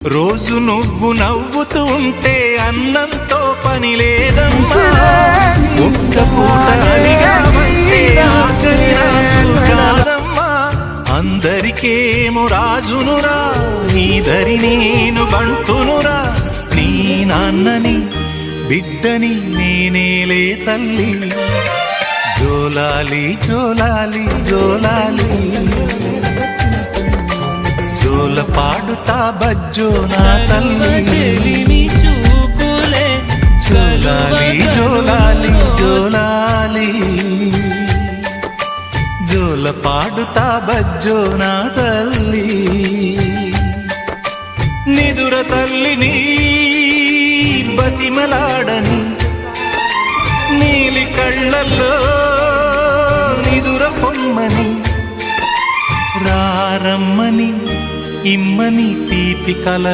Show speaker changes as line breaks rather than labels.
రోజు నువ్వు నవ్వుతూ ఉంటే అన్నంతో పని లేదమ్మా. ఒక్క పూట అడిగావంటే ఆకలి నాకు కాదమ్మా. అందరికేమో రాజునురా, నీదరి నేను బంటునురా. నీ నాన్నని బిడ్డని నేనేలే తల్లి. జోలాలి జోలాలి జోలాలి, జోల పాడుతా బజ్జో నా తల్లి. జోలాలి జోలాలి జోలాలి, జోల పాడుతా బజ్జో నా తల్లి. నిదుర తల్లిని బతిమలాడని, నీలి కళ్ళల్లో నిదుర పొమ్మని, రారమ్మని ఇమ్మని తీపి కల